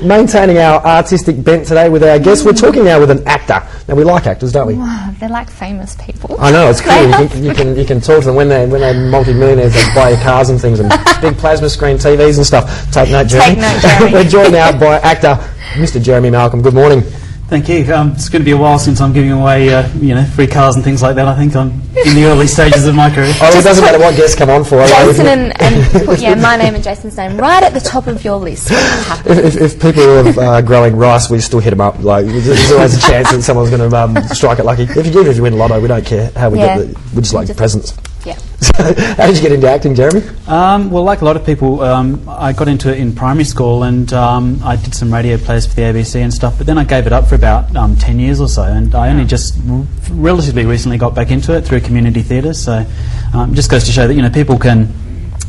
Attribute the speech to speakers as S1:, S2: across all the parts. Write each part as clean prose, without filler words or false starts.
S1: Maintaining our artistic bent today with our guests. We're talking now with an actor. Now, we like actors, don't we?
S2: Wow, they're like famous people.
S1: I know, it's cool. You can talk to them when they're multi-millionaires. They buy your cars and things and big plasma screen TVs and stuff. Take note, Jeremy.
S2: Take note, Jeremy.
S1: We're joined now by actor Mr. Jeremy Malcolm. Good morning.
S3: Thank you. It's going to be a while since I'm giving away, free cars and things like that. I think I'm in the early stages of my career.
S1: Oh, it doesn't matter what guests come on for.
S2: Jason and put my name and Jason's name right at the top of your list.
S1: If people are growing rice, we still hit them up. Like there's always a chance that someone's going to strike it lucky. If you win lotto, we don't care how we get it. We just like presents.
S2: Yeah.
S1: How did you get into acting, Jeremy?
S3: Well, like a lot of people, I got into it in primary school, and I did some radio plays for the ABC and stuff, but then I gave it up for about 10 years or so, and I only just relatively recently got back into it through community theatre, so it just goes to show that, people can,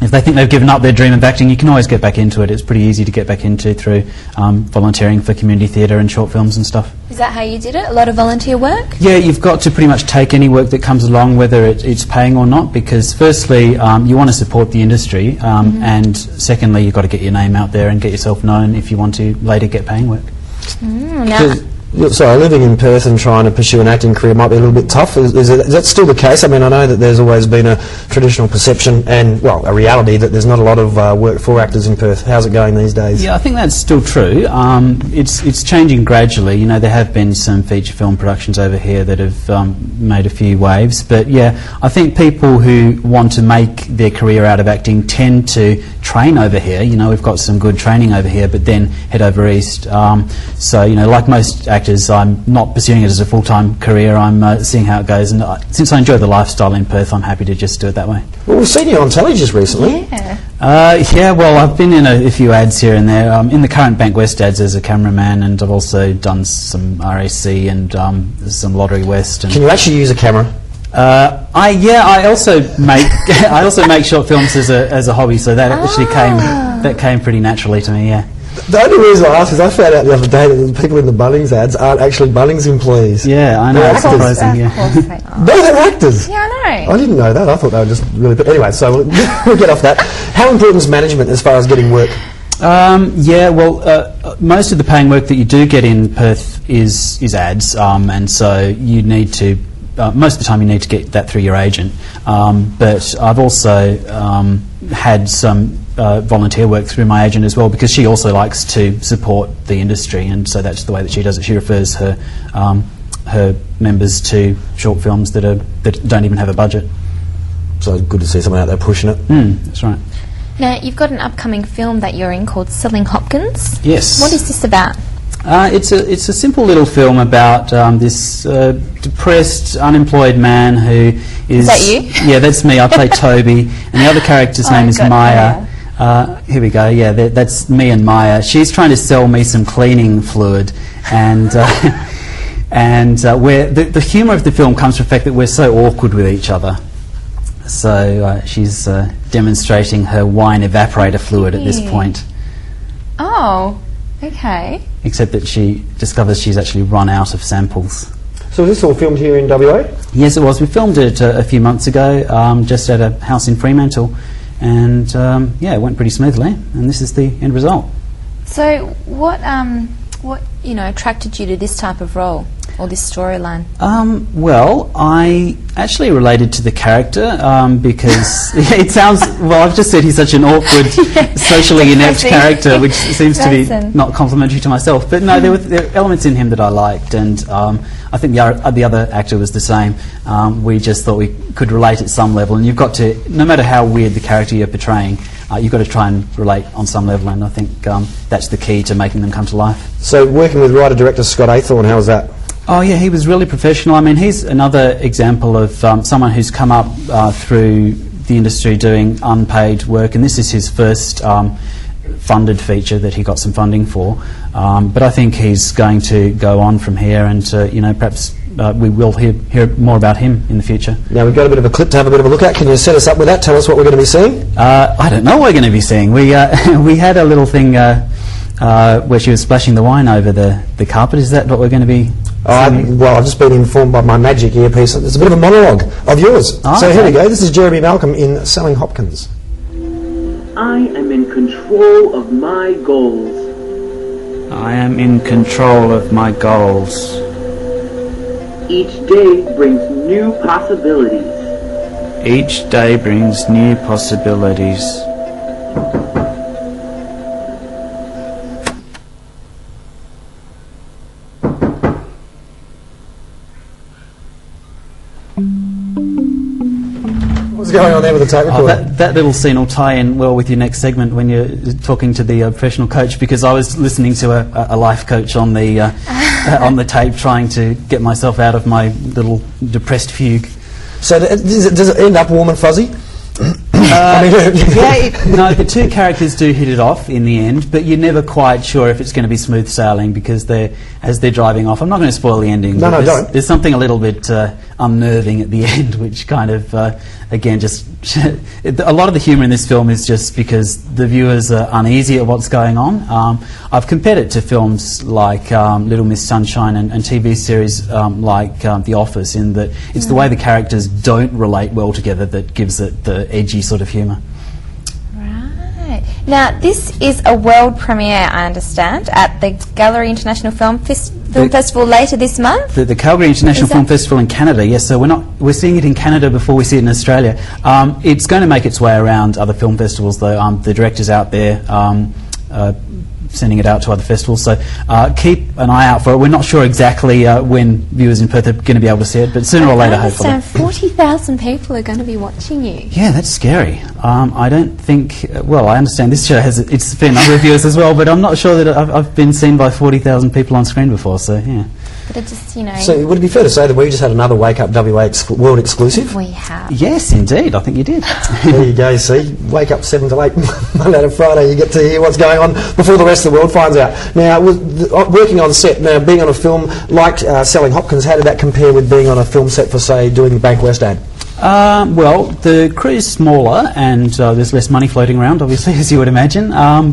S3: if they think they've given up their dream of acting, you can always get back into it. It's pretty easy to get back into through volunteering for community theatre and short films and stuff.
S2: Is that how you did it? A lot of volunteer work?
S3: Yeah, you've got to pretty much take any work that comes along, whether it's paying or not, because firstly, you want to support the industry, and secondly, you've got to get your name out there and get yourself known if you want to later get paying work.
S1: Sorry, living in Perth and trying to pursue an acting career might be a little bit tough. Is that still the case? I mean, I know that there's always been a traditional perception and, well, a reality that there's not a lot of work for actors in Perth. How's it going these days?
S3: Yeah, I think that's still true. It's changing gradually. There have been some feature film productions over here that have made a few waves. But, yeah, I think people who want to make their career out of acting tend to train over here. We've got some good training over here, but then head over east. So, like most actors, I'm not pursuing it as a full-time career. I'm seeing how it goes, and since I enjoy the lifestyle in Perth, I'm happy to just do it that way.
S1: Well, we've seen you on telly just recently.
S2: Yeah.
S3: Well, I've been in a few ads here and there. In the current Bank West ads as a cameraman, and I've also done some RAC and some Lottery West. And
S1: can you actually use a camera?
S3: I also make short films as a hobby, so that actually came pretty naturally to me. Yeah.
S1: The only reason I ask is I found out the other day that the people in the Bunnings ads aren't actually Bunnings employees.
S3: Yeah, I know.
S1: They're
S3: it's surprising.
S2: Yeah.
S1: No, they're actors.
S2: Yeah, I know.
S1: I didn't know that. I thought they were just really... But anyway, so we'll get off that. How important is management as far as getting work?
S3: Most of the paying work that you do get in Perth is ads, and so you need to... most of the time you need to get that through your agent. But I've also had some volunteer work through my agent as well, because she also likes to support the industry, and so that's the way that she does it. She refers her members to short films that don't even have a budget.
S1: So it's good to see someone out there pushing it.
S3: That's right.
S2: Now, you've got an upcoming film that you're in called Selling Hopkins.
S3: Yes.
S2: What is this about?
S3: It's a simple little film about this depressed, unemployed man who is...
S2: Is that you?
S3: Yeah, that's me. I play Toby, and the other character's name is Maya. Here we go. Yeah, that's me and Maya. She's trying to sell me some cleaning fluid, and the humour of the film comes from the fact that we're so awkward with each other. So she's demonstrating her wine evaporator fluid at this point.
S2: Oh, okay.
S3: Except that she discovers she's actually run out of samples.
S1: So was this all filmed here in WA?
S3: Yes, it was. We filmed it a few months ago, just at a house in Fremantle, and it went pretty smoothly. And this is the end result.
S2: So, what attracted you to this type of role or this storyline?
S3: Well, I actually related to the character because it sounds... Well, I've just said he's such an awkward, socially inept character, which seems to be not complimentary to myself. But no, there were elements in him that I liked, and I think the other actor was the same. We just thought we could relate at some level, and you've got to, no matter how weird the character you're portraying, you've got to try and relate on some level, and I think that's the key to making them come to life. So
S1: working with writer-director Scott Aythorne, how was that?
S3: Oh yeah, he was really professional. I mean, he's another example of someone who's come up through the industry doing unpaid work, and this is his first funded feature that he got some funding for. But I think he's going to go on from here, and perhaps we will hear more about him in the future.
S1: Now we've got a bit of a clip to have a bit of a look at. Can you set us up with that? Tell us what we're going to be seeing.
S3: I don't know what we're going to be seeing. We had a little thing where she was splashing the wine over the carpet. Is that what we're going to be?
S1: Well, I've just been informed by my magic earpiece. It's a bit of a monologue of yours. So here we go. This is Jeremy Malcolm in Selling Hopkins.
S4: I am in control of my goals.
S3: I am in control of my goals.
S4: Each day brings new possibilities.
S3: Each day brings new possibilities.
S1: What's going on there with the tape recorder?
S3: That little scene will tie in well with your next segment when you're talking to the professional coach, because I was listening to a life coach on the on the tape, trying to get myself out of my little depressed fugue.
S1: So does it end up warm and fuzzy?
S3: No, the two characters do hit it off in the end, but you're never quite sure if it's going to be smooth sailing, because as they're driving off. I'm not going to spoil the ending.
S1: No, don't.
S3: There's something a little bit unnerving at the end, which kind of, again, just a lot of the humour in this film is just because the viewers are uneasy at what's going on. I've compared it to films like Little Miss Sunshine and TV series like The Office, in that it's the way the characters don't relate well together that gives it the edgy sort of humour.
S2: Right. Now, this is a world premiere, I understand, at the Calgary International Film Festival later this month?
S3: The Calgary International Film Festival in Canada, yes. So we're seeing it in Canada before we see it in Australia. It's going to make its way around other film festivals, though. The director's out there sending it out to other festivals, so keep an eye out for it. We're not sure exactly when viewers in Perth are going to be able to see it, but sooner or later, hopefully.
S2: I understand 40,000 people are going to be watching you.
S3: Yeah, that's scary. I don't think... well, I understand this show has it's a fair number of viewers as well, but I'm not sure that I've been seen by 40,000 people on screen before, so yeah.
S2: But it just, you know...
S1: So would it be fair to say that we just had another Wake Up WA world exclusive?
S2: We have.
S3: Yes, indeed. I think you did.
S1: There you go, see. Wake up 7 to 8, Monday to Friday, you get to hear what's going on before the rest of the world finds out. Now, working on set, now being on a film like Selling Hopkins, how did that compare with being on a film set for, say, doing the Bank West ad?
S3: Well, the crew's smaller and there's less money floating around, obviously, as you would imagine,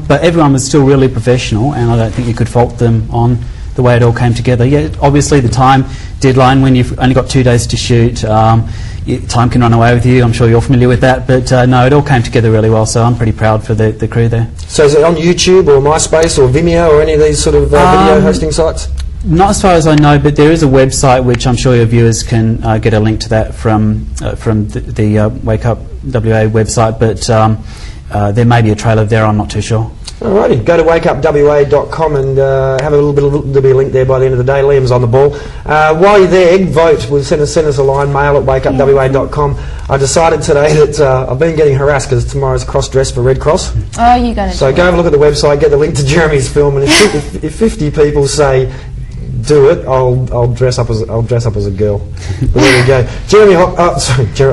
S3: but everyone was still really professional, and I don't think you could fault them on the way it all came together. Yeah, obviously the time deadline, when you've only got 2 days to shoot, time can run away with you. I'm sure you're familiar with that, but no, it all came together really well, so I'm pretty proud for the crew there.
S1: So is it on YouTube or MySpace or Vimeo or any of these sort of video hosting sites?
S3: Not as far as I know, but there is a website which I'm sure your viewers can get a link to that from the Wake Up WA website, but there may be a trailer there, I'm not too sure.
S1: Alrighty, go to wakeupwa.com and have a little bit of, there'll be a link there by the end of the day. Liam's on the ball. While you're there, vote. Send us a line, mail at wakeupwa.com. I decided today that I've been getting harassed because tomorrow's cross-dress for Red Cross.
S2: Oh, you're going to
S1: So go have a look at the website, get the link to Jeremy's film, and if 50 people say do it, I'll dress up as a girl. But there we go.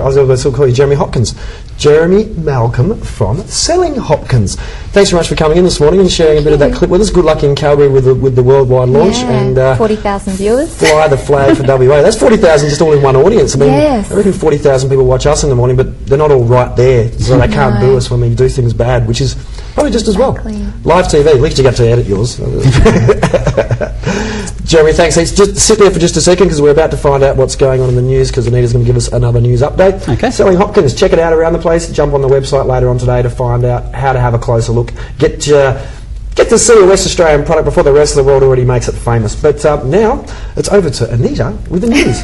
S1: I was going to call you Jeremy Hopkins. Jeremy Malcolm from Selling Hopkins. Thanks very much for coming in this morning and sharing a bit of that clip with us. Good luck in Calgary with the worldwide launch.
S2: Yeah, and 40,000 viewers. Fly
S1: the flag for WA. That's 40,000 just all in one audience. I mean,
S2: yes.
S1: I reckon 40,000 people watch us in the morning, but they're not all right there, so they can't boo us when we do things bad, which is probably just as well. Live TV, at least you get to edit yours. Jeremy, thanks. Just sit there for just a second because we're about to find out what's going on in the news, because Anita's going to give us another news update.
S3: Okay.
S1: Selling Hopkins, check it out around the place. Jump on the website later on today to find out how to have a closer look. Get to see a West Australian product before the rest of the world already makes it famous. But now it's over to Anita with the news.